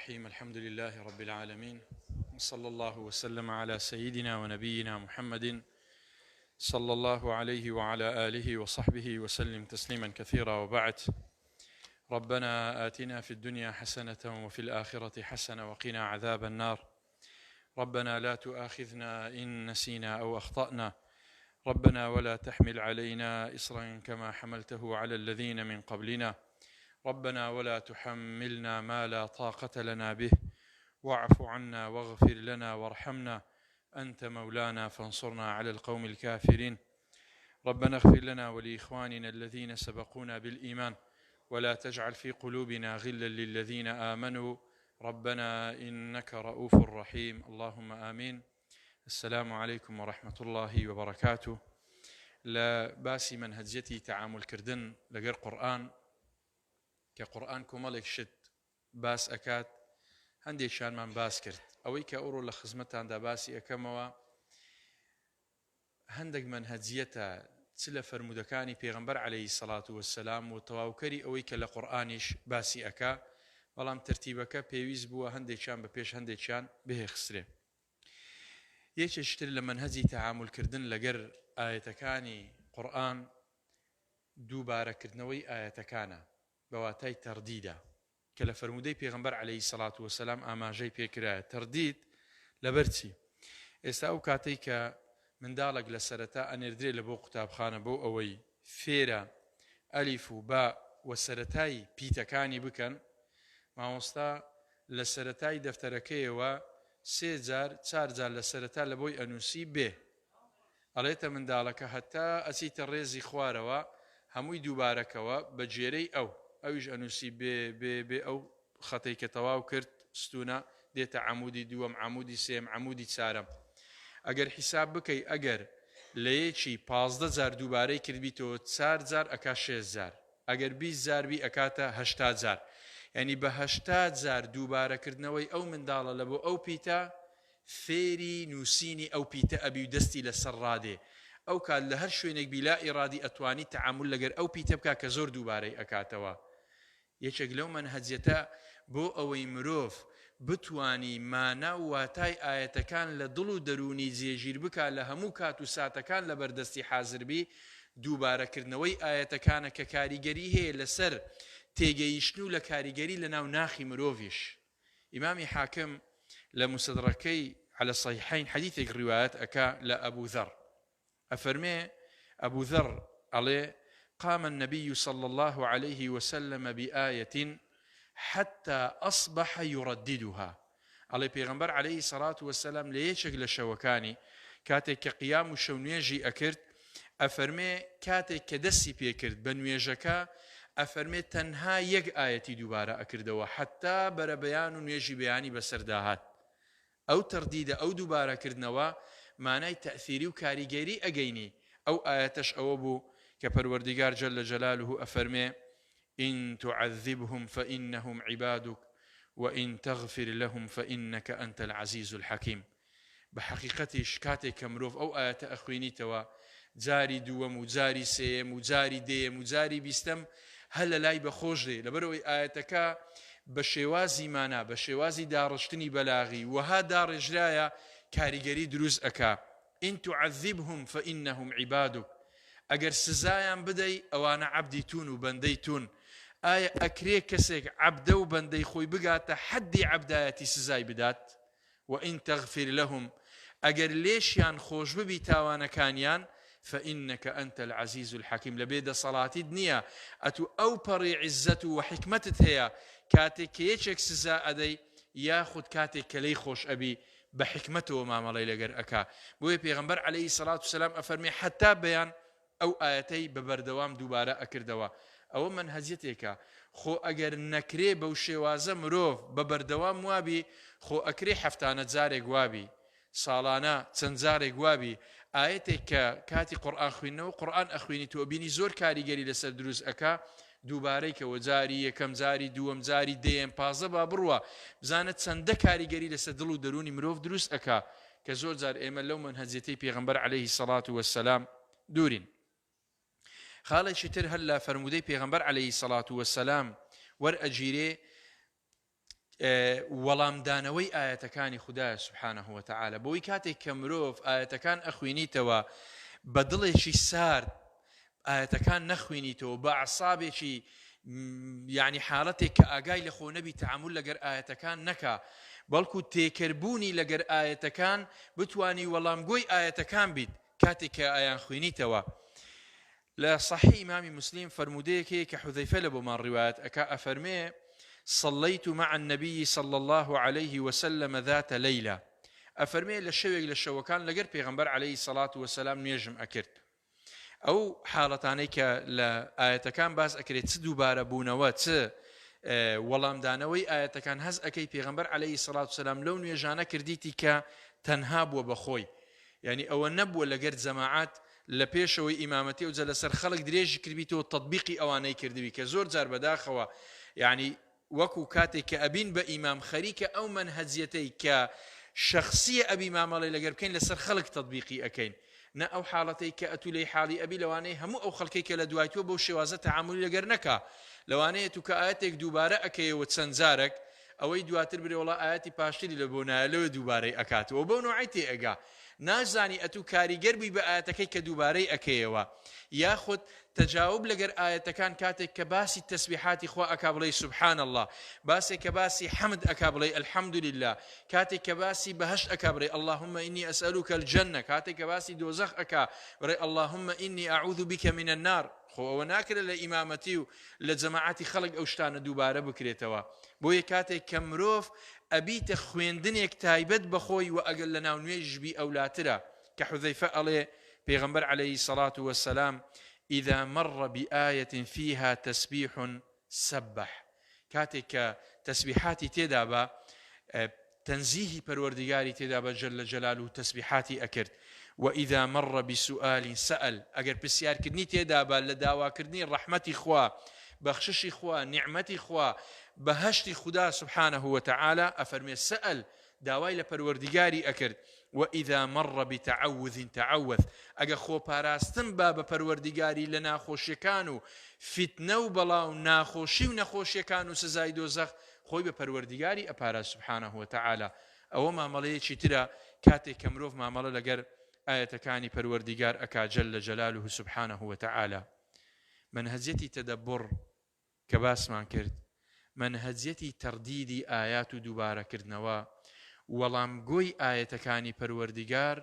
الرحيم الحمد لله رب العالمين صلى الله وسلم على سيدنا ونبينا محمد صلى الله عليه وعلى آله وصحبه وسلم تسليما كثيرا وبعد. ربنا آتنا في الدنيا حسنة وفي الآخرة حسنة وقنا عذاب النار. ربنا لا تؤاخذنا إن نسينا أو أخطأنا. ربنا ولا تحمل علينا إصرا كما حملته على الذين من قبلنا. ربنا ولا تحملنا ما لا طاقة لنا به واعف عنا واغفر لنا وارحمنا أنت مولانا فانصرنا على القوم الكافرين. ربنا اغفر لنا ولإخواننا الذين سبقونا بالإيمان ولا تجعل في قلوبنا غلا للذين آمنوا ربنا إنك رؤوف رحيم. اللهم آمين. السلام عليكم ورحمة الله وبركاته. لباسي منهجيتي تعامل كردن لغير قرآن كقرآن كمالك شد باس أكاد هندي شان من باس كرد أوي كأورو لخزمتان دا باسي أكموا هندق منهجيتا تسلا فرمودكاني پیغمبر عليه الصلاة والسلام وتواوكري أوي كالقرآنش باسي أكا بلام ترتيبك پێویست بووە هەندێکیان بەپێش هەندێکیان بهێ خسرێ. یەکێشتر لە منهەجی تەعامولکردن لەگەر ئاەتەکانی قورئان دووبارەکردنەوەی ئاەتەکانە بەواتای تەردیدە کە لە فەرموودەی پێغەمبەر عەلەیهی سەڵات وەسەلام ئاماژەی پێکرایە. تەردید لەبەر چی؟ ئێستا ئەو کاتەی کە منداڵێک لە سەرەتا ئەنێردرێ لە بۆ قوتابخانە بۆ ئەوەی فێرە ئەلیف و با وە سەرەتای پیتەکانی بکەن، مامۆستا لە سەرەتای دەفتەرەکەیەوە 3 جار 4 جار لە سەرەتا لە بۆی ئەنووسی بێ ئەڵێتە منداڵەکە هەتا ئەچیتە ڕێزی خوارەوە هەمووی دووبارەکەوە بە جێرەی ئەویش ئەنووسی بێ ئەو خەتەی کە تەواو کرد ستونە دێتە عەمودی دووەم، عەمودی سێم، عەمودی چارەم. ئەگەر حیساب بکەی ئەگەر لە یەکی 15 جار دووبارەی کردبیتەوە 4 جار ئەکا 6 جار، ئەگەر 20 جار بی ئەکاتە 80 جار. یعنی بە 80 جار دووبارەکردنەوەی ئەو منداڵە لە بۆ ئەو پیتە فێری نووسینی ئەو پیتە ئەبی و دەستی لەسەر ڕادێ. ئەو کات لە هەر شوێنێک بیلا ئیرادی ئەتوانی تەعامل لەگەر ئەو پیتە بکا کە زۆر دووبارەی ئەکاتەوە. یەکێک لەو منهەجەتە بۆ ئەوەی مرۆڤ بتوانی مانا و واتای ئاەتەکان لە دڵ و دەرونی جێگیر بکا لە هەموو کات و ساتەکان لە بەردەستی حازربی. دووبارەکردنەوەی ئاەتەکانە کە کاریگەری هەیە لەسەر تێگەیشتن و لە کاریگەری لە ناو ناخی مرۆڤیش. ئیمامی حاکم لە مستەدڕەکەی على الصحيحين حديثك روايات أكا لأبو ذر أفرمي أبو ذر عليه قام النبي صلى الله عليه وسلم بآية حتى أصبح يرددها. عليه پیغمبر عليه الصلاة والسلام ليشك لشوكاني كاتك قيام الشونيجي أكرت أفرمي كاتك كدسي بيكرت بنويجكا أفرمي تنها يك آيتي دوبارة أكردوا حتى بربيان يجي بياني بسرداهات أو ترديد أو دوبارة كردنوا معناي تأثيري وكاريجيري أجيني أو آياتش أو أبو كبروردگار جل جلاله أفرمي إن تعذبهم فإنهم عبادك وإن تغفر لهم فإنك أنت العزيز الحكيم. بحقيقة شكاتي كمروف أو آيات أخويني توا جاري دوم وجاري سيم وجاري ديم وجاري بيستم هل لاي بخوجري لبروي آياتك بشوازي مانا بشوازي دارشتني بلاغي وها دار إجرايا كاريجري دروز أكا. إن تعذبهم فإنهم عبادك أجر سزايان بدي أوانا عبدي تون وبندي تون آية أكري كسك عبد وبندي خوي بقاتا حدي عبداياتي سزاي بدات. وإن تغفر لهم أجر ليش يان خوش ببي تاوانا كانيان فإنك أنت العزيز الحكيم. لبيد صلاتي دنيا أتو أو بري عزته وحكمته هي كاتك يشك سزاء دي ياخد كاتك كلي خوش أبي بحكمته وما مالي لغير أكا. بوي پیغمبر عليه الصلاة والسلام أفرمي حتى بيان أو آياتي ببردوام دوبارة أكردوا. أو من هزيتك خو أجر نكري بوشيوازة مروف ببردوام وابي خو أكري حفتانة زاري قوابي سالانا تنزاري قوابي آياتك كاتي قرآن خوينه وقرآن أخويني توبيني زور كاريگري لسر دروز أكا دووبارەی کە وەجاری یەکەم جاری دووەم جاری دێم پازە با بڕوە بزانێت چەندە کاریگەری لەسەر دڵ و دەرونی مرۆڤ دروست ئەکا کە زۆر جار ئێمە لەو منهەجەتەی پێغەمبەر عەلەیهی سەڵات وەسەلام دوورین. خاڵێکی تر هەر لە فەرموودەی پێغەمبەر عەلەیهی سەڵات وەسەلام وەرئەگیرێ وەڵامدانەوەی ئاەتەکانی خوددای سوبحانەه وتعالە بۆی کاتێک کە مرۆڤ ئاەتەکان ئەخوێنیتەوە بە دڵێکی سارد ئاەتەکان نەخوێنیتەوە بە عەسابێکی یعنی حاڵەتێک کە ئاگای لە خۆ نەبی تەعامل لەگەر ئاەتەکان نەکا بەڵکو تێکەربوونی لەگەر ئاەتەکان بتوانی وەڵامگۆی ئاەتەکان بیت کاتێک کە ئایان خوێنیتەوە. لە صحیح ئیمامی مسلم فرمودەیەکەیە کە حوذەیفە لە بۆمان ڕیوایەت ئەکا ئەفەرمێ صليت مع النبي صلى الله عليه وسلم ذات ليلة أفرمي لشويق لشوكان لقر پیغمبر عليه الصلاة والسلام نيجم أكرت أو حالتانيك لآياتكان باز أكرت دوباره بونوات وەڵام دانەوەی ئاەتەکان هەز ئەەکەی پێغەمبەر عەلەیهی سەڵات وسەلام لەو نوێژانە کردیتی کە تەنها بووە بەخۆی یعنی ئەوە نەبووە لەگەر جەماعەت لە پێشەوەی ئیمامەتی و جە لەسەر خەڵک درێژی کردبیتەوە تەطبیقی ئەوانەی کردوی کە زۆر جار بەداخەوە یعنی وەکو کاتێک کە ئەبین بە ئیمام خەریکە ئەو منهەجیەتەی کە شخصیە ئەبی مامەڵی لەگەر بکەین لەسەر خەڵک تەطبیقی ئەەکەین نە ئەو حاڵەتەی کە ئەتولەی حاڵی ئەبی لەوانەیە هەموو ئەو خەڵکەی کە لە دوایتوە بەو شێوازە تەعاملی لەگەر نەکا لەوانەیە تو کە ئاەتێک دووبارە ئەکەیەوە چەند جارێک ئەوەی دواتر برێ وڵا ئاەتی پاشتری لە بۆ نایە لەوە دووبارەی ئەکاتەوە بەو نوعی تێ ئەگا نازانی ئەتو کاریگەر بووی بە ئاەتەکەی کە دووبارەی ئەکەیەوە یاخود تەجاوب لەگەر ئاەتەکان کاتێک کە باسی تەسبیحاتی خوا ئەکا بڵێ سوبحان الله باسێک کە باسی حەمد ئەکا بڵێ الحەمد لله کاتێک کە باسی بەهەشت ئەکا بڵێ اللهم إني أسألك الجنة کاتێک کە باسی دۆزەخ ئەکا بڵێ اللهم إني أعوذ بك من النار خۆ ئەوە ناکرێت لە ئیمامەتی و لە جەماعەتی خەڵک ئەو شتانە دووبارە بکرێتەوە بۆیە کاتێک کە مرۆڤ ئەبیتە خوێندنێک تایبەت بەخۆی و ئەگەر لە ناو نوێژبی ئەولاترە کە حوذەیفە ئەڵێ پێغەمبەر عەلەیهی الصلاة والسلام إذا مر بآية فيها تسبيح سبح كاتك تسبيحاتي تدابا تنزيه پروردگاري تدابا جل جلاله تسبيحاتي أكرد وإذا مر بسؤال سأل أجر بسيار كدني تدابا لداوا كدني رحمتي خوا بخششي خوا نعمتي خوا بهشتي خدا سبحانه وتعالى أفرمي سأل داوای لە پەروەردگاری ئەکرد وإذا مر بتعوذ تعوذ ئەگە خۆپاراستن با بە پەروەردگاری لە ناخۆشیەکان و فتنە و بەڵاو ناخۆشی و نەخۆشیەکان و سزای دۆزەخ خۆی بە پەروەردگاری ئەپارا سبحانه وتعالى ئەوە مامەڵەیەکی ترە کاتێک کە مرۆڤ مامەڵە لەگەر ئاەتەکانی پەروەردگار ئەکا جل جلاله سبحانه وتعالى منهجەتی تەدەبڕ کە باسمان کرد منهجەتی تەردیدی ئايات و دووبارەکردنەوە وەڵامگۆی ئاەتەکانی پەروەردگار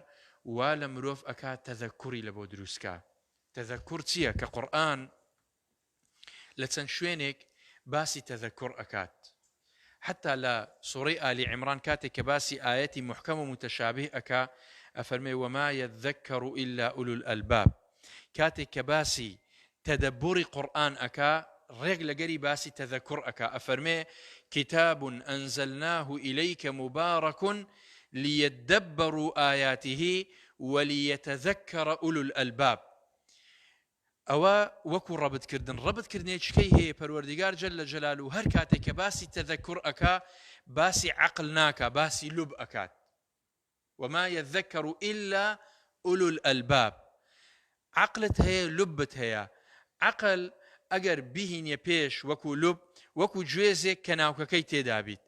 وا لە مرۆڤ ئەکات تەذەکوری لە بۆ دروستکە تەذەکوور چییە کە قورئان لە چەند شوێنێک باسی تەذەکوور ئەکات حتى لە سوورەی ئالی عیمران کاتێک کە باسی ئاەتی محکەم و متەشابه ئەکا ئەفەرمێ وما يذكر إلا أولو الألباب کاتێک کە باسی تەدەبوری قورئان ئەکا ڕێک لەگەری باسی تەذەکوور ئەکا ئەفەرمێ كتاب أنزلناه إليك مبارك ليدبروا آياته وليتذكر أولو الألباب أو وكو ربط كردن شكي هي پروردگار جل جلاله هر كاتي كباسي تذكر أكا باسي عقل ناكا باسي لب أكات وما يذكر إلا أولو الألباب عقلت هي لبت هي عقل ئەگەر بهینێ پێش وەکو لوب وەکو گوێزێک کە ناوکەکەی تێدابیت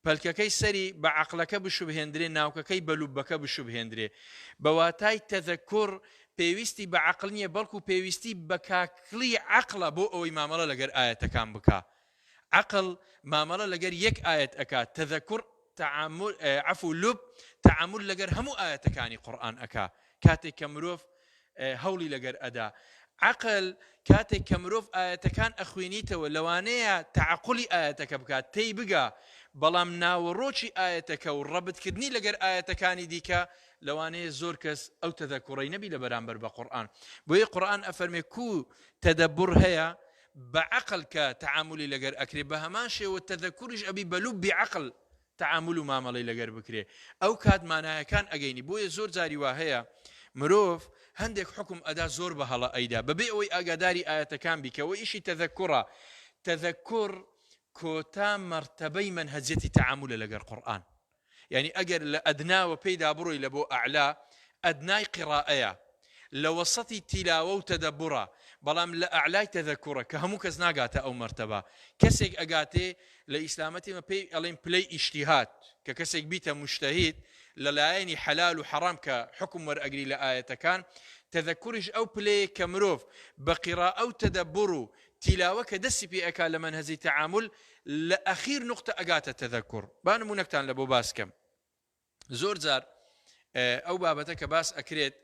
پەلکەکەی سەری بە عەقلەکە بشوبهێندرێ ناوکەکەی بە لوبەکە بشوبهێندرێ بەواتای تەذەکوور پێویستی بە عەقل نییە بەڵکو پێویستی بە کاکڵی عەقڵە بۆ ئەوەی مامەڵە لەگەر ئاەتەکان بکا عەقڵ مامەڵە لەگەر یەک ئاەت ئەکات تەذەکوور عەفو لوب تەعامل لەگەر هەموو ئاەتەکانی قورئان ئەکا کاتێک کە مرۆڤ هەوڵی لەگەر ئەدا عقل کاتێک کە مرۆڤ ئاەتەکان ئەخوێنیتەوە لەوانەیە تعقلی ئاەتەکە بکات تێی بگا بەڵام ناوەڕۆکی ئاەتەکە و ڕەبتکردنی لەگەر ئاەتەکانی دیکە لەوانەیە زۆر کەس ئەو تەذەکوڕەی نەبی لە بەرامبەر بە قورئان بۆیە قورئان ئەفەرمێ کو تەدەبڕ هەیە بە عەقل کە تەعاملی لەگەر ئەکرێ بە هەمان شێوە تەذەکوریش ئەبی بە لوبی عەقل تەعامل و مامەڵەی لەگەر بکرێ ئەو کات مانایەکان ئەگەینی بۆیە زۆر جاری وا هەیە مرۆڤ هەندێک حکم ئەدا زۆر بە هەڵە ئەیدا بەبێ ئەوەی ئاگاداری ئاەتەکان بیکەوە ئیشی تەذەکوڕە تەذەکوور کۆتا مەرتەبەی منهەجەتی تەعاملە لەگەر قورئان یعنی ئەگەر لە ئەدناوە پێیدا بڕۆی لە بۆ ئەعلا ئەدنای قیڕائەیە لوسطي تلاوة وتدبرة بلام لا أعلاي تذكرة كهمو كز ناقاته أو مرتبة كسيك أقاتي لإسلامتي ما بي ألين بلاي اجتهاد ككسيك بيته مجتهد للايني حلال وحرام كحكم ورأقري لآية كان تذكرش أو بلاي كمروف بقراءة أو تدبر تلاوة كدسي في أكا لمن هزي تعامل لأخير نقطة أقاتة تذكر بان منكتان لبو باسكم زور زار أو بابتك باس أكريت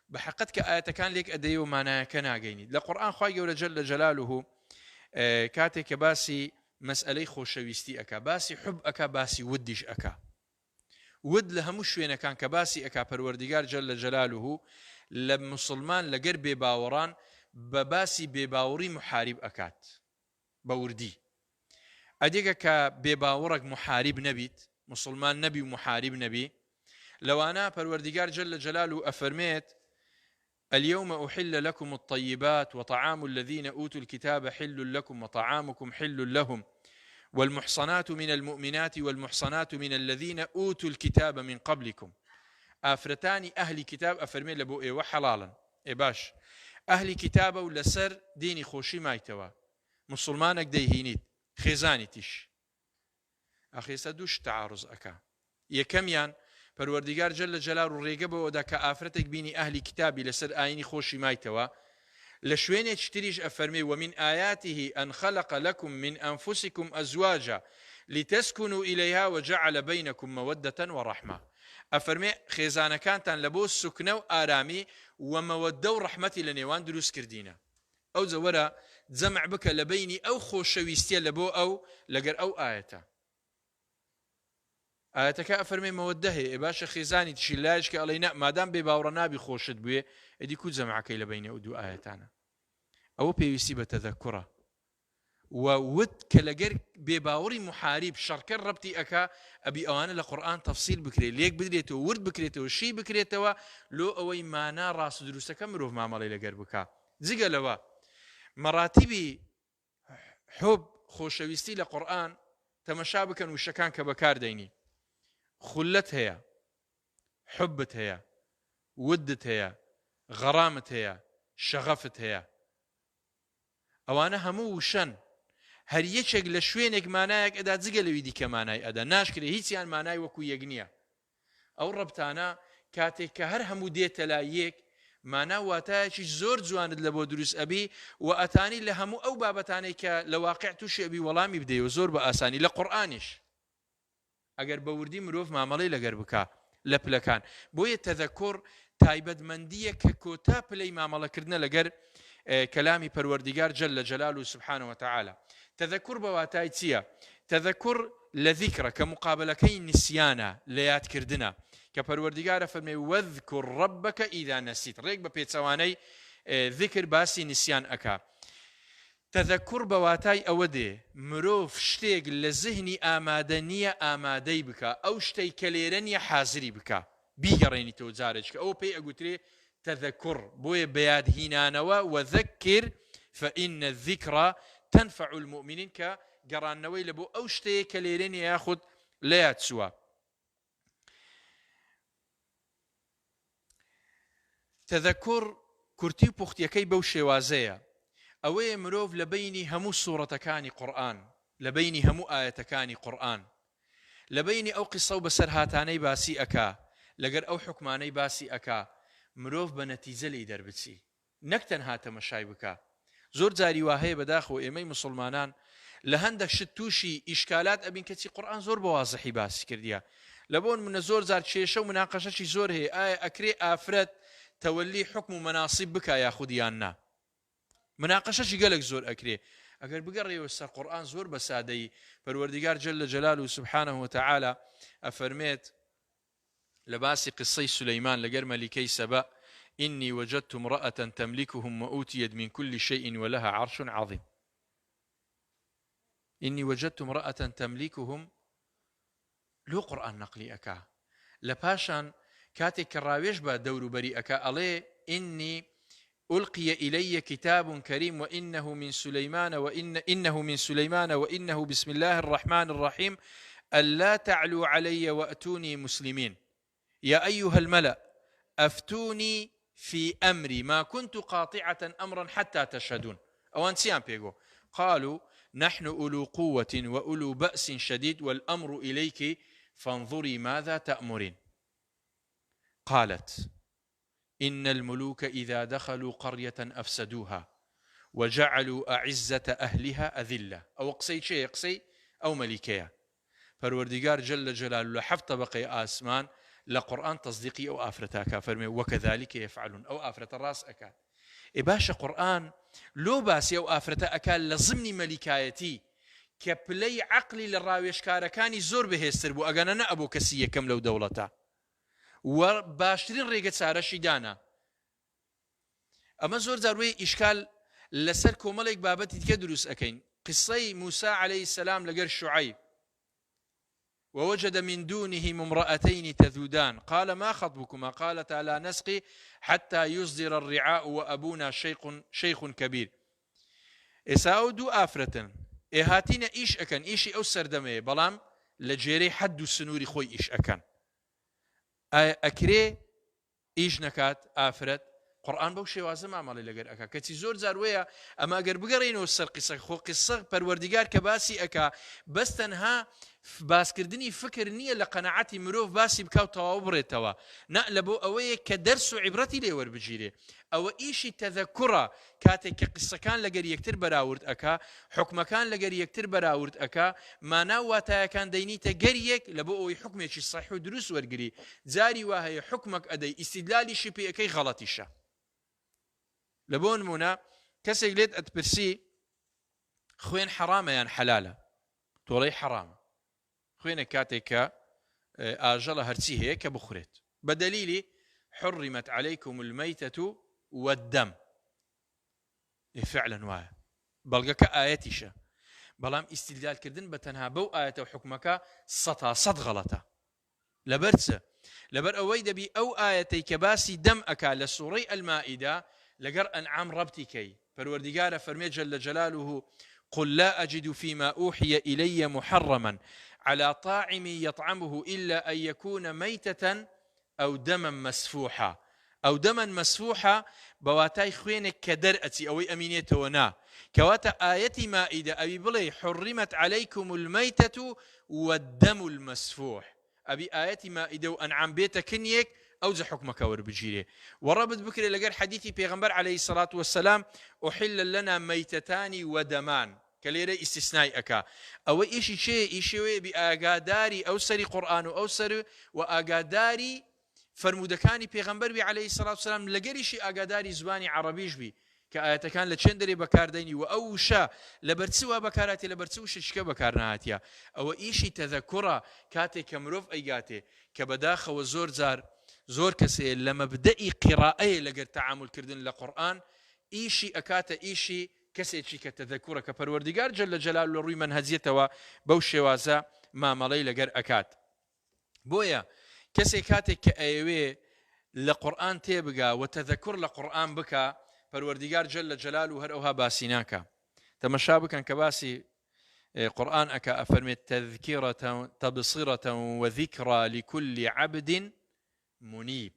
بحقتك آية كان ليك أديو معناها كناقيني لقرآن خواهي جل جلاله كاتك باسي مسألة خوشويستي أكا باسي حب أكا باسي ودش أكا ود لهمش وين كان كباسي أكا پروردگار جل جلاله لمسلمان لقر بباوران بباسي بباوري محارب أكات باوردي أديك كبباورك محارب نبيت مسلمان نبي ومحارب نبي لو أنا پروردگار جل جلاله أفرميت اليوم أحل لكم الطيبات وطعام الذين أوتوا الكتاب حل لكم وطعامكم حل لهم والمحصنات من المؤمنات والمحصنات من الذين أوتوا الكتاب من قبلكم آفرتاني أهل كتاب أفرمي لبو إيه وحلالا إيه باش أهل كتاب ولسر ديني خوشي مايتوا مسلمانك ديهينيت خيزاني تيش أخي سدوش تعارض أكا يكميان پروردگار جل جلاله ڕێگە بەوەدا کە ئافرەتێک بینی ئەهلی کتابی لەسەر ئاینی خۆشی مایتەوە لە شوێنێک تریش ئەفەرمێ ومن آياته أن خلق لكم من أنفسكم أزواجا لتسكنوا إليها وجعل بينكم مودة ورحمة ئەفەرمێ خێزانەکانتان لە بۆ سوکنە و ئارامی و مەوەدە و ڕەحمەتی لە نێوان دروست کردینە ئەو زەوەرە جەمع بکە لە بینی ئەو خۆشەویستیە لە بۆ ئەو لەگەر ئەو ئاەتە ئاەتەکە ئەفەرمێ مەوەدە هەیە باشە خێزانی تشی لایش کە ئەڵێ نە مادام بێ باوەڕە نابی خۆشت بوێ ئەدی کو جەمعەکەی لە بینە ئەو دوو ئاەتانە ئەوە پێویستی بە تەذەکوڕە وود کە لەگەر بێباوەڕی محارب شەڕکە ڕەبتی ئەکا ئەبی ئەوانە لە قورئان تەفسیل بکرێت لێک بدرێتەوە ورد بکرێتەوە شی بکرێتەوە لۆ ئەوەی مانا ڕاست و دروستەکە مرۆڤ مامەڵەی لەگەر بکە جگە لەوە مەراتیبی حب خۆشەویستی لە قورئان تەمەشا بکەن وشەکان کە بەکاردەینی خولت هەیە حبت هەیە ودت هەیە غەرامت هەیە شەغەفت هەیە ئەوانە هەموو وشەن هەر یەکێک لە شوێنێک مانایەک ئەدا جگە لەوی دیکە مانای ئەدا ناشکرێ هیچیان مانای وەکو یەک نییە ئەو ڕەبتانە کاتێک کە هەر هەموو دێتە لای یەک مانا واتایەکی زۆر جوانت لە بۆ دروست ئەبی و ئەتانی لە هەموو ئەو بابەتانەی کە لە واقع تووشی ئەبی وەڵامی بدەیەوە زۆر بە ئاسانی لە قورئانیش ئەگەر بە وردی مرۆڤ مامەڵەی لەگەر بکە لە پلەکان بۆیە تەذەکوڕ تایبەتمەندیە کە کۆتا پلەی مامەڵەکردنە لەگەر كلامي پروردگار جل جلاله سبحانه وتعالى تذكر بواتای چییە تذكر لذكرى كمقابلكي نسيانا ليات كردنا كپروردگار فرمي وذكر ربك إذا نسيت ريك بپیچوانەی ذكر باسي نسيان أكا تذكر بواتای ئەوەدێ مرۆڤ شتێک لە ذهنی ئامادە نییە ئامادەی بکە ئەو شتەی کە لێرە نییە حازری بکە بیگەڕێنیتەوە جارێک ئەوە پێی ئەگوترێ تذكر بوي بياد هينانوا وذكر فإن الذكرى تنفع المؤمنين كقران نوي لبو أوشتي كليرين ياخذ لا يتسوى تذكر كرتي بوختيكي بوشي وازيا أوي مروف لبيني همو سورة كاني قرآن لبيني همو آية كاني قرآن لبيني أو قصة بسرهاتاني باسي أكا لقر أو حكماني باسي أكا مرۆڤ بە نەتیجە لی دەربچی نەک تەنها تەمەشای بکە زۆر جاری وهەیە بەداخەوە ئێمەی مسلمانان لە هەندێک شت تووشی ئیشکالات ئەبین کەچی قورئان زۆر بە وازەحی باسی کردیە لە بۆ منە زۆر جار کێشە و مناقەشەی زۆر هەیە ئایا ئەکرێ ئافرەت تەوەلی حکم و مەناسیب بکە یاخود یان نا مناقەشەی گەلێک زۆر ئەکرێ ئەگەر بگەڕێەوە سەر قورئان زۆر بە سادەیی پەروەردگار جل جلاله سبحانه وتعالى ئەفەرمێت لباسي قصي سليمان لقر ملكي سبأ إني وجدت امرأة تملكهم وأوتيت من كل شيء ولها عرش عظيم إني وجدت امرأة تملكهم لو قرآن نقلي أكا لباشان كاتي كراويش با دور بري أكا ألي إني ألقي إلي كتاب كريم وإنه من سليمان إنه من سليمان وإنه بسم الله الرحمن الرحيم ألا تعلوا علي وأتوني مسلمين يا أيها الملأ أفتوني في أمري ما كنت قاطعة أمرا حتى تشهدون. أوان سيان بيقو قالوا نحن أولو قوة وأولو بأس شديد والأمر إليك فانظري ماذا تأمرين. قالت إن الملوك إذا دخلوا قرية أفسدوها وجعلوا أعزة أهلها أذلة. أو قصي شيء قصي أو ملكية. فالوردقار جل جلاله لحفظ بقي آسمان لقرآن تصديقي أو آفرتاك فرمي وكذلك يفعلون أو آفرة الراس أكاد. إباشا قرآن لو باسي أو آفرة أكاد لزمني ملكايتي كبلي عقلي للراويش كاركاني زور بهستر بو أغانا أبو كسية كم لو دولتا وباشترين ريقة سارشي دانا. أما زور زاروي إشكال لسر كوماليك بابتي تكدروس أكين قصي موسى عليه السلام لقر شعيب ووجد من دونهم امرأتين تذودان قال ما خطبكما قالتا لا نسقي حتى يصدر الرعاء وأبونا شيخ كبير. إساودو آفرة إهاتين إيش أكن إيشي أو سردمي بلام لجيري حد السنوري خوي إيش أكن أكري إيش نكات آفرت قرآن بەو شێوازە مامەڵی لەگەر ئەکا کەچی زۆر جار وەیە ئەمە ئەگەر بگەڕێنەوە سەر قیسە خۆ قیسە پەروەردیگار کە باسی ئەکا بەس تەنها باسکردنی فکر نییە لە قەنەعەتی مرۆڤ باسی بکاو تەواو بڕێتەوە نە لە بۆ ئەوەیە کە دەرس و عیبرەتی لێ وەربگیرێ. ئەوە ئیشی تەذەکوڕە کاتێک کە قیسەکان لەگەر یەکتر بەراورد ئەکا حکمەکان لەگەر یەکتر بەراورد ئەکا مانا واتایەکان دەینیتە گەریەک لە بۆ ئەوەی حکمێکی صەحیح و دروست وەرگری. جاری وا هەیە حکمەک ئەدەی ئیستیدلالیشی پێ ئەەکەی غەڵەتیشە. لە بۆ نمونە کەسێک لێت ئەتپرسی خوێن حەرامە یان حەلالە تۆڵەی حەرامە خوێنە کاتێک کە ئاژەڵە هەرچی هەیە کە بخورێت بەدەلیلی حرمت عليكم الميتة والدم. فعلا وایە بەڵگەکە ئاەتیشە بەڵام ئیستیدلالکردن بە تەنها بەو ئاەتە و حکمەکە سەد غەڵەتە. لەبەر چ؟ لەبەر ئەوەی دەبی ئەو ئاەتەی کە باسی دەم ئەکا لە سوورەی ئەلمائیدە لەگەر ئەنعام ڕەبتی کەی. پەروەردیگارە فەرمێ جەل جەلالوه قل لا أجد فيما أوحي إلي محرما على طاعم يطعمه إلا أن يكون ميتة أو دما مسفوحا. أو دما مسفوحا بواتاي خوينك كدرأتي أو أمينيتونا كواتا آية مائدة أبي بلي حرمت عليكم الميتة والدم المسفوح. أبي آية مائدة وأنعام بيتا كنيك أوز حكمك وربجيري وربط بكري لقر حديثي بيغمبر عليه الصلاة والسلام أحل لنا ميتتان ودمان كليري استثناء أكا أو إيشي شيء إيشي بأقاداري أو سري قرآن أو سري وأقاداري فرمودكاني بيغمبر بي عليه الصلاة والسلام لقريشي أقاداري زباني عربيش بي كآياتكان لچندري بكارديني وأوشا لبرتسوا بكاراتي لبرتسوش شكا بكارناتيا أو إيشي تذكرة كاتي كمروف أيقاتي كبداخ وزور زار زور كسي لما بدأي قراءة لقر تعامل كردن لقرآن إيشي أكاتا إيشي كسي كتذكرة كبروردقار جل جلاله روي منهزيته وبوشي وازا ما ملي لقر أكات بويا كسي كاتي كأيوي لقرآن تيبقى وتذكر لقرآن بكا پروردگار جل جلاله هر اوها باسيناكا تمشابكا كباسي قرآن أكا أفرمت تذكرة تبصرة وذكرى لكل عبد منيب.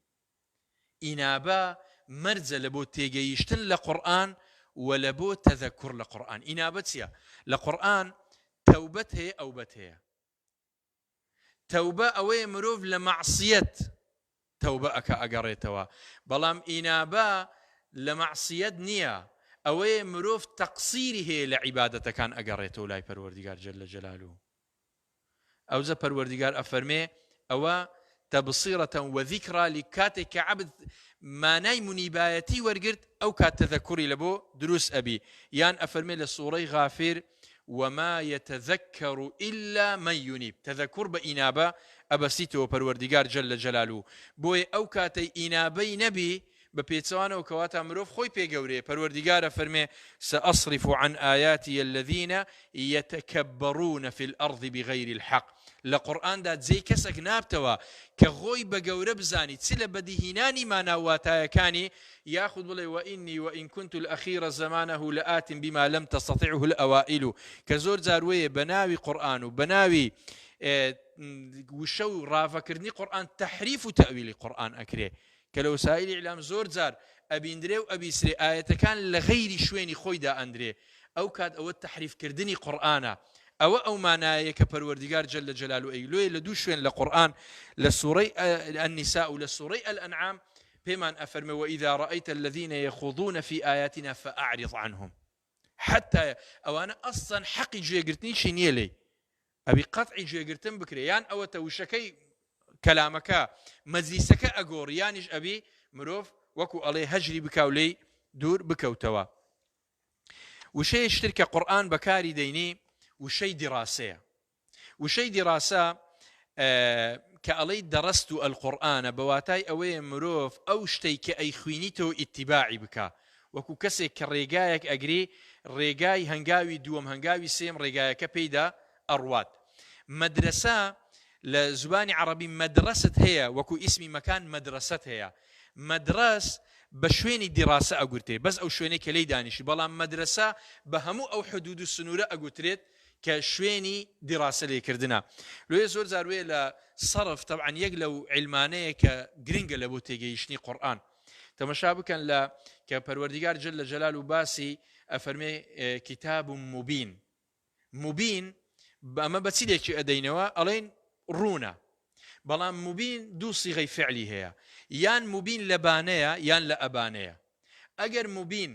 إنابا مرز لبو تيجيشتن لقرآن ولبو تذكر لقرآن. إنابتيا لقرآن توبته أو بتها توبة أوي مروف لمعصية توبة أكا أقريتوا بلام إنابا لمعصية نية أوي مروف تقصيره لعبادة كان أقريته لاي پروردگار جل جلاله أوزا پروردگار أفرمي أو تبصيرة وذكرى لكاتك عبد ما ناي منيبايتي ورقرت أو كات تذكري لبو دروس أبي يان أفرمي للصوري غافر وما يتذكر إلا من ينيب. تذكر بإنابة أبسيته پروردگار جل جلاله بوي أو كاتي إنابي نبي بپیچوانه و کواتا مروف خوی پیگوری پروردگار فرمی سأصرف عن آياتي الذين يتكبرون في الأرض بغير الحق. لقرآن دا زي كسك نابتوا كغوي بقور بزاني تسل بديهناني ما نواتايا كاني ياخذ بلي وإني وإن كنت الأخير زمانه لآت بما لم تستطعه الأوائل. كزور زاروية بناوي قرآن وبناوي وشو رافكرني قرآن تحريف تأويل قرآن أكري کە لە وسایلی ئیعلام زۆر جار ئەبیندرێ و ئەبیسرێ ئاەتەکان لە غەیری شوێنی خۆیدا ئەندرێ ئەو کات ئەوە تەحریفکردنی قورئانە ئەوە ئەو مانایە کە پەروەردیگار جەل جەلالو ئەیلوێ لە دوو شوێن لە قورئان لە سوورەی النساء و لە سوورەی الأنعام پێمان ئەفەرمێ وإذا رأيت الذين يخوضون في آياتنا فأعرض عنهم حتى ئەوانە ئەسڵەن حەقی گوێگرتنیشی نییە لێ ئەبی قەتعی گوێگرتن بکرێ یان ئەوە تەوشەکەی کەلامەکە مەجلیسەکە ئەگۆڕ یانیش ئەبی مرۆڤ وەکو ئەڵێ هەجری بکاو لێی دوور بکەوتەوە. وشەیەشتر کە قورئان بەکاری دەینی وشەی دیراسەیە. وشەی دیراسە کە ئەڵەی دەڕست و ئەلقورئانە بەواتای ئەوەیە مرۆڤ ئەو شتەی کە ئەیخوێنیتەوە ئیتیباعی بکە وەکو کەسێک کە ڕێگایەک ئەگری ڕێگای هەنگاوی دووەم هەنگاوی سێم ڕێگایەکە پێیدا ئەڕوات. مەدرسە لە زبانی عەرەبی مەدرەست هەیە وەکو ئیسمی مەکان مەدرەسەت هەیە. مەدرەس بە شوێنی دیراسە ئەگوترێت بەس ئەو شوێنەی کە لێی دانیشی بەڵام مەدرسە بە هەموو ئەو حدود و سنوورە ئەگوترێت کە شوێنی دیراسە لێکردنە. لێ زۆر زاروێ لە سەرف طبعا یەک لەو علمانەیە کە گرنگە لە بۆ تێگەیشتنی قورئان. تەماشا بکەن لە کە پەروەردیگار جەل جەلال و باسی ئەفەرمێ کتاب مبین. مبین ئەمە بە چیلێکی ئەدەینەوە ئەڵێن ڕوونە بەڵام مبین دوو سیغەی فعلی هەیە یان مبین لە بانەیە یان لە ئەبانەیە. ئەگەر مبین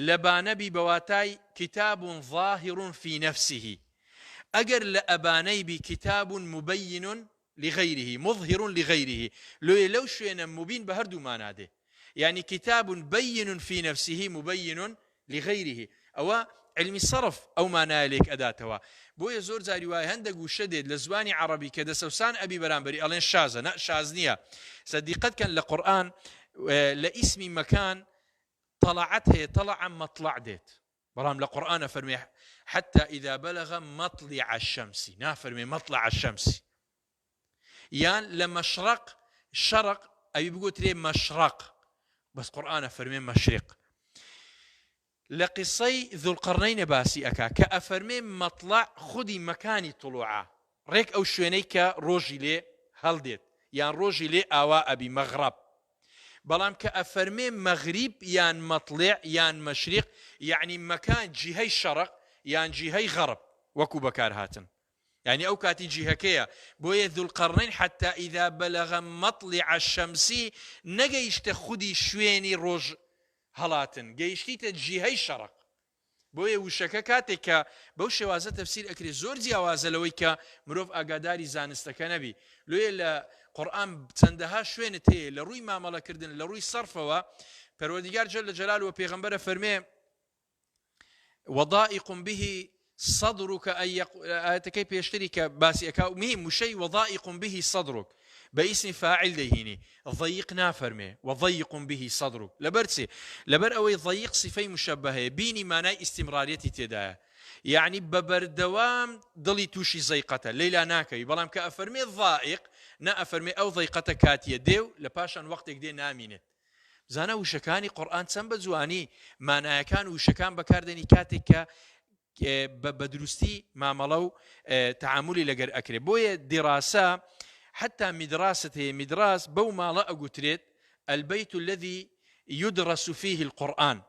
لە بانەبی بەواتای کتاب ظاهر في نفسه ئەگەر لە ئەبانەی بی کتاب مبین لغيره مظهر لغيره لو شوێنە مبین بە هەردوو مانادێ يعني كتاب بين في نفسه مبين لغيره ئەوە علمی صرف ئەو مانایە لێک ئەداتەوە. بۆیە زۆر جاری وایە هەندێک وشە دێت لە زبانی عەرەبی کە دەسەوسان ئەبی بەرامبەری ئەڵێن شازە نە شاز نییە. سەدیقەتکەن لە قورئان لە ئیسمی مەکان طلعت هەیە طلع مطلع دێت بەڵام لە قورئان فەرمێ حتى إذا بلغ مطلع الشمس نافرمي مطلع الشمس يان لمشرق شرق أبي بقول تري مشرق بس قرآن فرمي مشرق لقصي ذو القرنين باسي أكا كأفرمي مطلع خدي مكاني طلوعه ريك أو شوينيك روجي لي هلدت يان روجي لي آواء أبي مغرب بلام كأفرمي مغرب يان مطلع يان مشرق يعني مكان جهي الشرق يان جهي غرب وكو بكار هاتن يعني أو كاتي جهكية بوية ذو القرنين حتى إذا بلغ مطلع الشمس نجيشت خدي شويني روج هلاتن جيشتي تجهي الشرق بوية وشكا كاتك بوش وازة تفسير أكري زور جوازة لويك مروف أقاداري زانستك نبي لوية قرآن تندها شوينة هي لروي معاملة كردن لروي صرفة پروردگار جل جلاله وبيغمبر فرمي وضائق به صدرك أن كيف يشترك باسي مهم شيء وضائق به صدرك باسم فاعل دهيني ضيقنا فرمي وضيق به صدرك لبرتي لبر أوي ضيق صفي مشبهة بيني معناي استمراريتي تدايا يعني ببردوام ضلي توشي زيقته ليلا ناكي بلام كأفرمي الضائق نا أفرمي أو ضيقته كاتية ديو لباشان وقتك دي نامينت زانا وشكاني قرآن سنبا زواني معناها كان وشكان بكاردني كاتك بدروستي معاملو تعاملي لقر أكري بوية دراسة حتى مدراس بو ما لا أقتريت البيت الذي يدرس فيه القرآن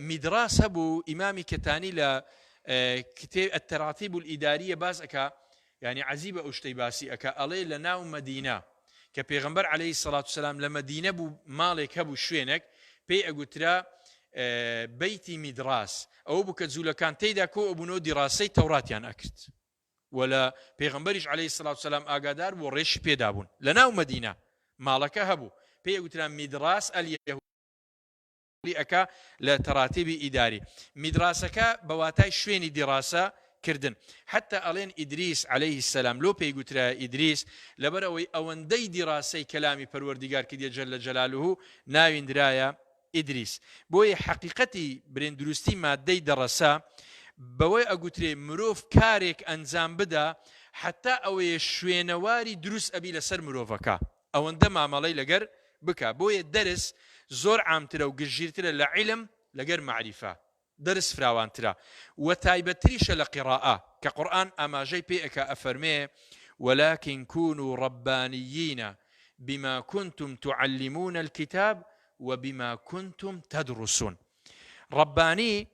مدراس أبو إمامي كتاني لكتاب التراتيب الإدارية باسكا يعني عزيبة أشتي باسي أكا ألي لناو مدينة كبيغمبر عليه الصلاة والسلام لمدينة بو مالك هبو شوينك بي أقترا بيتي مدراس أو بكتزولة كان تيدا كو أبنو دراسي توراتيان أكت ولا بيغمبرش عليه الصلاة والسلام أقادار وريش بيدابون لناو مدينة مالك هبو بي أقترا مدراس اليهود أكا لتراتيب إداري مدراسك بواتاي شويني دراسة كردن حتى ألين إدريس عليه السلام لو بيقترا إدريس لبروي أوندي دراسي كلامي پروردگار كدي جل جلاله ناوين درايا إدريس بوي حقيقتي برين دروستي مادي درسا بوي أقتري مروف كاريك أنزام بدا حتى أوي شوينواري دروس أبي لسر مروفكا أونده معاملي لقر بكا بوي الدرس زور عامترا وقجيرترا لعلم لقر معرفة درس فراوانترا وتايبتريش لقراءة كقرآن أما جي بيئك أفرمي ولكن كونوا ربانيين بما كنتم تعلمون الكتاب وبما كنتم تدرسون. رباني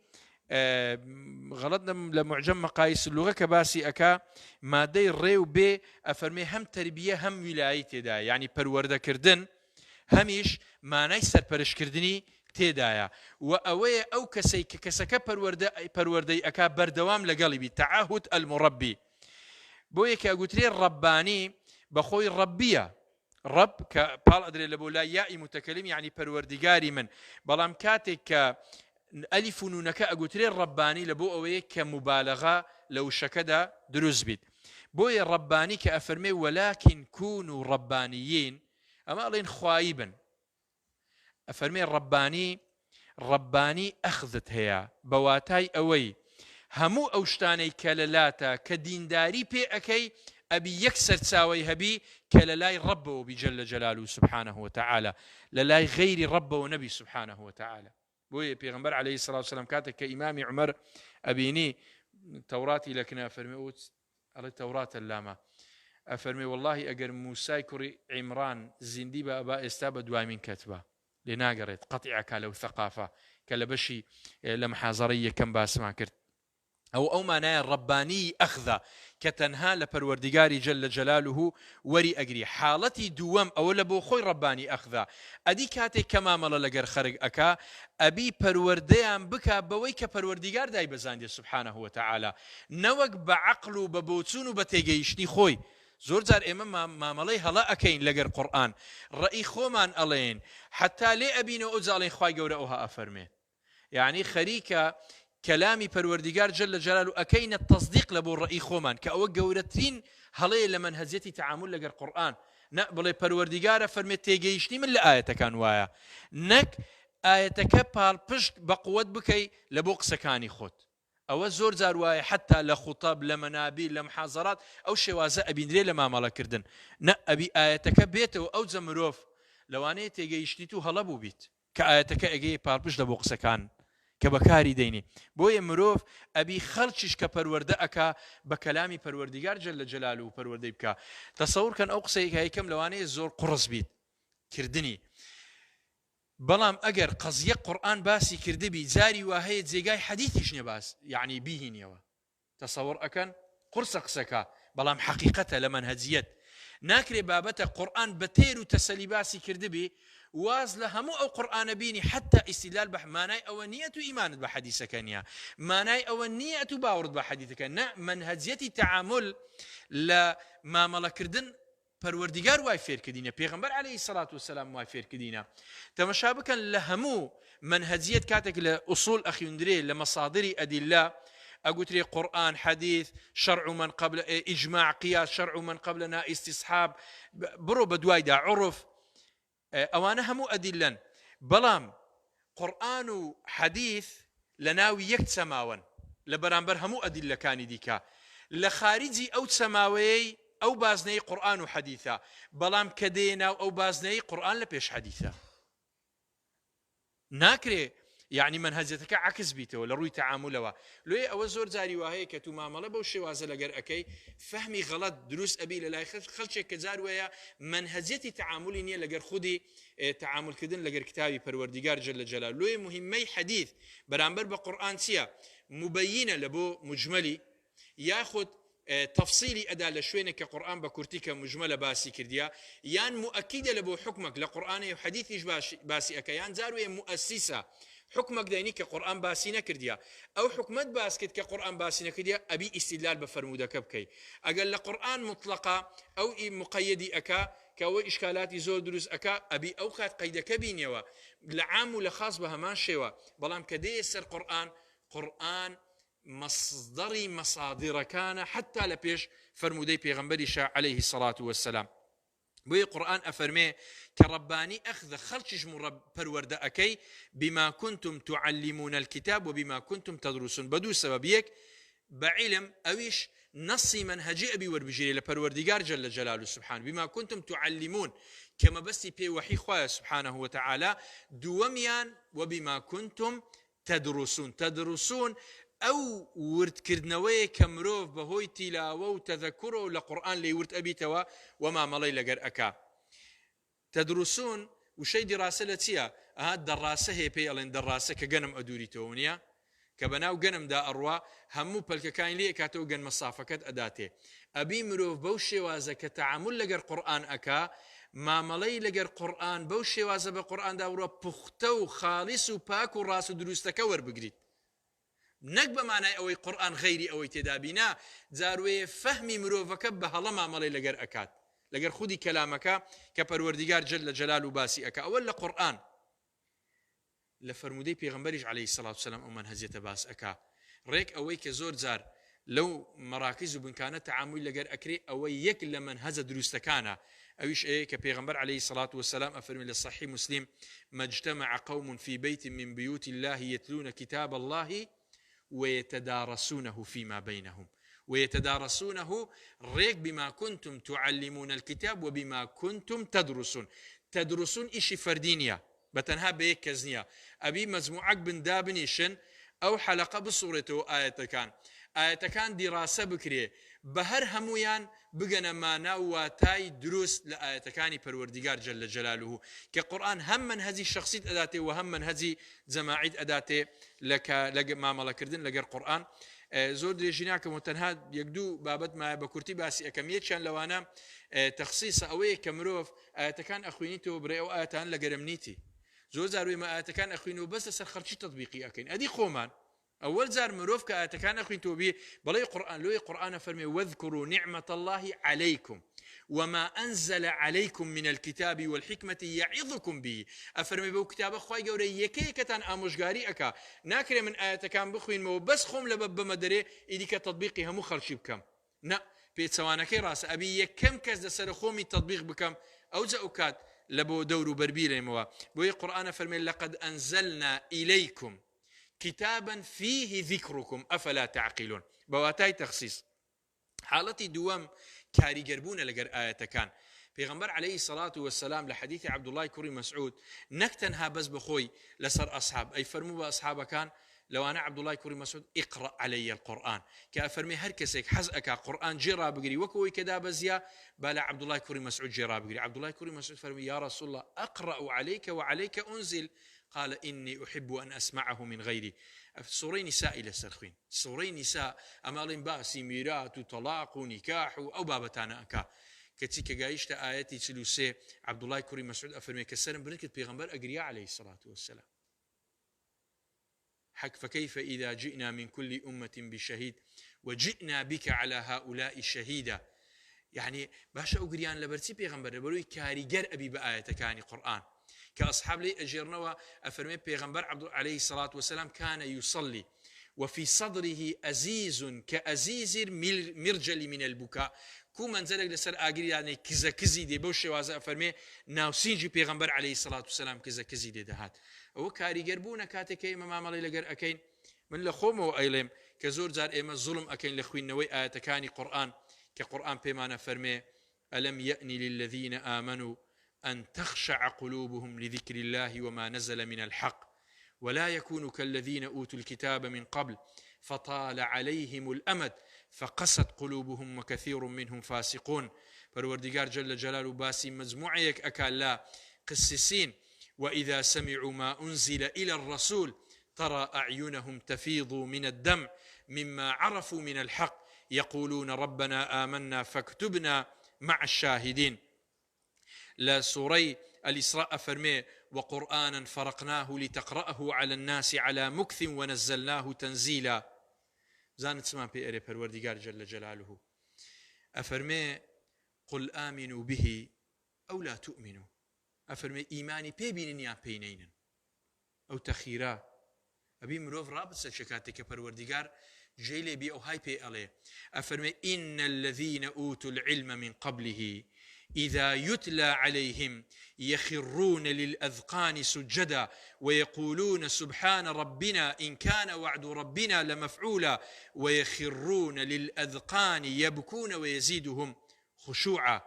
غلطنا لمعجم مقاييس اللغة كباسي أكا مادي الريو بي أفرمي هم تربية هم ولاية تدا، يعني پروردە كردن هميش مانای سەرپەرشتکردنی تێدایە و ئەوەیە ئەو کەسەی کە کەسەکە پەروەردەی ئەکا بەردەوام لەگەڵی بی تعاهد المربی بۆیە کە ئەگوترێ ڕەبانی بەخۆی ڕەبیە ڕەب کە پاڵ ئەدرێ لە بۆ لای یائی متەکەلیم یعنی پەروەردیگاری من، بەڵام کاتێک کە ئەلیف و نونەکە ئەگوترێ ڕەبانی لە بۆ ئەوەیە کە مبالغە لە وشەکەدا دروست بیت. بۆیە ڕەبانی کە ئەفەرمێ وەلاکن كونوا ڕەبانیین ئەمە ئەڵێن خوایی بن، ئەفەرمێ ڕەبانی ئەخذت هەیە بەواتای ئەوەی هەموو ئەو شتانەی کە لەلاتە کە دینداری پێ ئەەکەی ئەبی یەک سەرچاوی هەبی کە لە لای ڕەبەوە بی جەلە جەلاله سبحانه وتعالى، لە لای غەیری ڕەبەوە نەبی سبحانه وتعالى. بۆیە پێغەمبەر عليه الصلاة والسلام کاتێک کە ئیمامی عومەر ئەبینی تەوراتی لەکنە ئەفەرمێ ئەڵێ تەوراتە لامە، ئەفەرمێ واللهی ئەگەر موسای کوڕی عیمران زیندی بە ئەبا ئێستا بە دوامین کەتبە لێ ناگەڕێت قەتیعەکە لەو ثەقافە کە لە بەشی لە محاضەڕەی یەکەم باسمان کرد. ئەو مانایە ڕەبانی ئەخذە کە تەنها لە پەروەردیگاری جەلە جەلاله وەری ئەگری. حاڵەتی دووەم ئەوە لە بۆ خۆی ڕەبانی ئەخذە، ئەدی کاتێک کە مامەڵە لەگەر خەرگ ئەکا ئەبی پەروەردەیان بکە بەوەی کە پەروەردیگار دای بەزاندێ سبحانه وتعالى، نەوەک بە عەقڵ و بە بۆچوون و بە تێگەیشتنی خۆی. زۆر جار ئێمە مامەڵەی هەڵا ئەکەین لەگەر قورئان ڕەئی خۆمان ئەڵێن حتا لێ ئەبینەوە ئەو جاڵێن خوای گەورە ئەوها ئەفەرمێ، یعنی خەریکە کەلامی پەروەردیگار جەلە جەلاله ئەکەینە تەصدیق لە بۆ ڕەئی خۆمان کە ئەوە گەورەترین هەڵەیە لە منهەجەتی تعامل لەگەر قورئان. نە بڵێ پەروەردیگارە فەرمێت تێگەیشتنی من لە ئاەتەکان وایە، نەک ئاەتەکە پاڵپشت بە قووەت بکەی لە بۆ قسەکانی خۆت. ئەوە زۆر جار وایە حتا لە خوتەب لە مەنابیر لە محاضەرات ئەو شێوازە ئەبیندرێ لە مامەڵەکردن، نە ئەبی ئاەتەکە بێتەوە ئەو جە مرۆڤ لەوانەیە تێگەیشتیت و هەڵە بوو بیت کە ئاەتەکە ئەگەی پاڵپشت لە بۆ قسەکان کە بەکاری دەینێ. بۆیە مرۆڤ ئەبی خەڵکیش کە پەروەردە ئەکا بە کەلامی پەروەردیگار جەلە جەلاله و پەروەردەی بکە. تەسەوڕکەن ئەو قسەی یەکەم لەوانەیە زۆر قوڕس بیت کردنی، بەڵام ئەگەر قەزیە قورئان باسی کردبی جاری وا هەیە جێگای حەدیثیش نییە باس یعنی بیهینەوە تەسەوڕ ئەکەن قورسە قسەکە، بەڵام حەقیقەتە لە منهەجیەت ناکرێ بابەتە قورئان بە تێر و تەسەلی باسی کردبی واز لە هەموو ئەو قورئانە بینی حتا ئیستیدلال بە مانای ئەوە نییە تو ئیمانت بە حەدیثەکە نییە، مانای ئەوە نییە تو باوەڕت بە حەدیثەکە، نە منهەجیەتی تعامل لە مامەڵەکردن پەروەردیگار وای فێرکردینە، پێغەمبەر عەلەیهی سەڵات وسەلام وای فێرکردینە. تەمەشا بکەن لە هەموو منهەجیەت کاتێک لە ئوسوڵ ئەخوێندرێ لە مەسادری ئەدیلە ئەگوترێ قورئان حەدیث شەرع من قبل ئیجماع قیاس شەرع من قبلنا ئیستیصحاب بڕۆ بە دوایدا عورف، ئەوانە هەموو ئەدیلەن، بەڵام قورئان و حەدیث لە ناوی یەک چەماون لە بەرامبەر هەموو ئەدیلەکانی دیکە، لە خارجی ئەو چەماوەیەی ئەو بازنەی قورئان و حەدیثە، بەڵام کە دێناو ئەو بازنەی قورئان لە پێش حەدیثە. ناکرێ یعنی منهەجەتەکە عکس بیتەوە لە ڕووی تعاملەوە. لێ ئەوە زۆر جاری وهەیە کە تو مامەڵە بەو شێوازە لەگەر ئەەکەی فەهمی غەڵەت دروست ئەبی لە لای خەڵکێک کە جار وەیە منهەجەتی تعاملی نییە لەگەر خودی تعاملکردن لەگەر کتابی پەروەردیگار جەلە جەلاله. لێ مهمەی حەدیث بەرامبەر بە قورئان چییە؟ مبەینە لە بۆ مجمەلی یاخود تفصیلی ئەدا لە شوێنێک کە قورئان بە کورتی کە مجمەلە باسی کردیا، یان مؤکیدە لە بۆ حکمێک لە قورئانەیە و حەدیثیش باسی ئەەکە، یان جار وەیە مؤسیسە حکمك داینی کە قورئان باسی نەکردیا، ئەو حکمت باس کرد کە قورئان باسی نەکردیا ئەبی ئیستیدلال بە فەرمودەکە بکەی. ئەگەر لە قورئان مطلقە ئەو مقەیەدی ئەکا کە ئەوە ئیشکالاتی زۆر دروست ئەکا ئەبی ئەو کات قەیدەکە بینیەوە لە عام و لە خاص بە هەمان شێوە، بەڵام کە دێ سەر قورئان مصدری مەصادیرەکانە حتا لە پێش فەرمودەی پێغەمبەریشە عەلەیهی السەڵات وەسەلام. بۆیە قورئان ئەفەرمێ کە ڕەبانی ئەخذە خەڵکیش پەروەردە ئەەکەی بما كنتم تعلمون الكتاب وبما كنتم تدرسون، بە دوو سەبەب، یەک بە عیلم ئەویش نەسی منهەجی ئەبی وەربژێری لە پەروەردیگار جەلە جەلاله سبحانه بما كنتم تعلمون کە مەبەستی پێی وەحی خوایە سبحانه وتعالى، دووەمیان وبما كنتم تدرسون. تدرسون ئەو وردکردنەوەی کە مرۆڤ بەهۆی تیلاوە و تەذەکوڕ و لە قورئان لێی ورد ئەبیتەوە و مامەڵەی لەگەر ئەکا. تدرسون وشەی دیڕاسە لە چییە؟ ئەها دەڕاسە هەیە پێی ئەڵێن دەڕاسە کە گەنم ئەدووریتەوە نییە کە بەناو گەنمدا ئەڕوا هەموو پەلکەکانی لێ کاتەوە گەن مەسافەکەت ئەداتێ ئەبی مرۆڤ بەو شێوازە کە تەعامل لەگەر قورئان ئەکا مامەڵەی لەگەر قورئان بەو شێوازە بە قورئاندا وڕە پوختە و خاڵیس و پاک و ڕاست و دروستەکە وەربگریت نەک بەمانای ئەوەی قورئان غەیری ئەوەی تێدا بینا جاروێ فەهمی مرۆڤەکە بە هەڵە مامەڵەی لەگەر ئەکات لەگەر خودی کەلامەکە کە پەروەردیگار جل لە جەلال و باسی ئەکا ئەوە لە قورئان لە فەرمودەی پێغەمبەریش عەلەیهی سەڵات وسەلام ئەو مەنهەجیەتە باس ئەکا ڕێک ئەوەی کە زۆر جار لەو مەراکز و بنکانە تەعامل لەگەر ئەکرێ ئەوەی یەک لە مەنهەجە دروستەکانە ئەویش ئەیە کە پێغەمبەر عەلەیهی سەڵات وسەلام ئەفەرمێ لە صەحیح مسلم مەجتەمع قەوم في بيت من بيوت الله يتلون كتاب الله ويتدارسونه فيما بينهم ويتدارسونه ريك بما كنتم تعلمون الكتاب وبما كنتم تدرسون إشي فردينيا بتنها بيك كزنيا أبي مجموعك بن دابنيشن أو حلقة بصورته آية كان دراسة بكري بهر همويان بقنا ما نواتاي دروس لآية كاني پروردگار جل جلاله كقرآن هم من هذه الشخصية أداته وهم من هذه زماعيد أداته لك ما ملكردن لقر قرآن زۆر درێژیناکەم و تەنها یەکدوو بابەت مایە بە کورتی باسی ئەەکەمیەکیان لەوانە تەخسیسە ئەوەیە کە مرۆڤ ئاەتەکان ئەخوێنیتەوە بڕێ ئەو ئاەتان لە گەرمنیتی زۆر جاروێ مە ئاەتەکان ئەخوێنەوە بەس لەسەر خەرچی تەطبیقی ئەکەین ئەدی خۆمان ئەوەل جار مرۆڤ کە ئاەتەکان ئەخوێنیتەوە بێ بەڵێ قورئان لۆی قورئانە فەرمێ وەذکروا نعمة الله عليكم وما أنزل عليكم من الكتاب والحكمة يعظكم به أفرمي بو كتاب خواي قولي يكيكتان آموشگاري أكا ناكري من آيات كان بخوين مو بس خوم لبب مدري إذي كتطبيقي همو خرشي بكم نا بيت سوانكي راس أبي يكم كز دسر خومي تطبيق بكم أو زأوكات لبو دورو بربيلي موا بو القرآن فرمي لقد أنزلنا إليكم كتابا فيه ذكركم أفلا تعقلون بواتاي تخصيص حالتي دوام كاريگربوونە لەگەر ئاەتەکان پێغەمبەر عەلەیهی سەڵات وەسەلام لە حەدیثی عەبدوڵای کوڕی مەسعود نەک تەنها بەس بخۆی لەسەر ئەسحاب ئەی فەرموو بە ئەسحابەکان لەوانە عەبدوڵای کوڕی مەسعود ئیقرأ عەلەیە القورئان کە ئەفەرمێ هەر کەسێک حەز ئەکا قورئان جێ ڕابگری وەک ئەوەی کە دابەزیە با لە عەبدوڵای کوڕی مەسعود جێ ڕابگری عەبدوڵای کوڕی مەسعود فەرمووی یا رەسوول الله ئەقرأ عەلەیکە وعەلەیکە أنزل قال إني أحب أن أسمعه من غيري سورة نساء إلى سرخين سورة نساء أمالين باسي ميرات وطلاق ونكاح أو بابتانا أكا كتيك جايشت آياتي تلوسي عبد الله كوري مسعود أفرمي كسرن بركة بيغمبر أجرياء عليه الصلاة والسلام حك فكيف إذا جئنا من كل أمة بشهيد وجئنا بك على هؤلاء شهيدا يعني باشا أجريان لبرتي بيغمبر بروي كاريجر أبي بآية كاني قرآن كأصحاب لي أجرنا أفرمي بيغمبر عبد عليه الصلاة والسلام كان يصلي وفي صدره أزيز كأزيز مرجل من البكاء كو منزلك لسر آقري يعني كزا كزي دي بوشي وازا أفرمي ناوسينجي بيغمبر عليه الصلاة والسلام كزا كزي دي دهات أو كاري قربونا كاتكي إمام عمالي لقر أكين من لخوم وأيلم كزور زار إما الظلم أكين لخوين نوي آياتكاني قرآن كقرآن بيمانا فرمي ألم يأني للذين آمنوا أن تخشع قلوبهم لذكر الله وما نزل من الحق ولا يكونوا كالذين أوتوا الكتاب من قبل فطال عليهم الأمد فقست قلوبهم وكثير منهم فاسقون فالوردقار جل جلاله باسي مجموعيك أكالا قسسين وإذا سمعوا ما أنزل إلى الرسول ترى أعينهم تفيض من الدمع مما عرفوا من الحق يقولون ربنا آمنا فاكتبنا مع الشاهدين لا سوري الإسراء فرمي وقرآنا فرقناه لتقرأه على الناس على مكث ونزلناه تنزيلا زانت سمان بإيري پروردگار جل جلاله أفرمي قل آمنوا به أو لا تؤمنوا أفرمي إيماني بيبينين يا بينين أو تخيرا أبي مروف رابط سلشكاتك پروردگار جيلي بي أو هاي بي أليه أفرمي إن الذين أوتوا العلم من قبله إذا يتلى عليهم يخرون للأذقان سجدا ويقولون سبحان ربنا إن كان وعد ربنا لمفعولا ويخرون للأذقان يبكون ويزيدهم خشوعا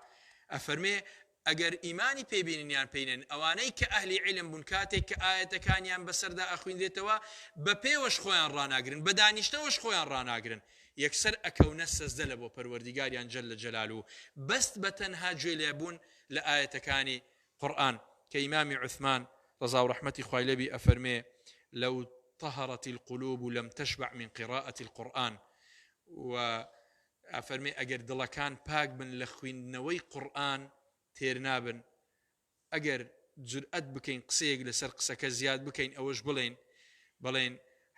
أفرمي أجر إيماني بيبينيان بينن أواني كأهل علم بنكاتك كآية كانيان بسردا أخوين ديتوا ببي وش خوان راناقرن بدانيشتا وش خوان راناقرن يكسر أكون سزدل بو پروردگار جل جلاله بس بتنها جليبون لآية كاني قورآن کە ئیمامی عوثمان ڕەزا و ڕەحمەتی خوای لێبی ئەفەرمێ لەو طهرت القلوب لم تشبع من قراءة القرآن و ئەفەرمێ ئەگەر دڵەکان پاک بن لە خوێندنەوەی قورآن تێر نابن ئەگەر جورئەت بکەین قسەیەک لەسەر قسەکە زیاد بکەین ئەوەش بڵێن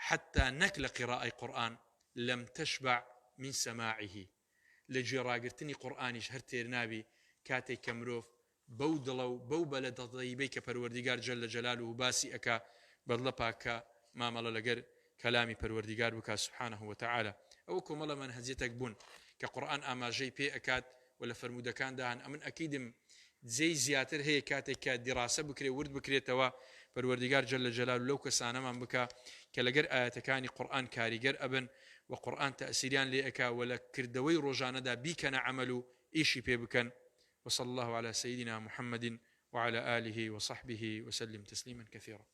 حتى نەک لە قراءەی قورآن لم تشبع من سماعه لە گوێڕاگرتنی قورآنیش هەر تێر نابی کاتێک کە مرۆڤ بەو دڵە و بەو بە لە دەڵەیبەی کە پەروەردیگار جەل جەلاله و باسی ئەکا بەدڵە پاکە مامەڵە لەگەر کەلامی پەروەردیگار بکات سبحانه وتعالى ئەوە کۆمەڵە منهەجێتێک بوون کە قورآن ئاماژەی پێ ئەکات و لە فەرموودەکاندا هەن ئەمن ئەکیدم جێی زیاتر هەیە کاتێک کە دیڕاسە بکرێ ورد بکرێتەوە پەروەردیگار جەل جەلاله لەو کەسانەمان بکە کە لەگەر ئاەتەکانی قورآن کاریگەر ئەبن وقورآن تأثيريان لأكا ولا كردوي روجانا دا بيكنا عملوا إيشي بيبكن وصلى الله على سيدنا محمد وعلى آله وصحبه وسلم تسليما كثيرا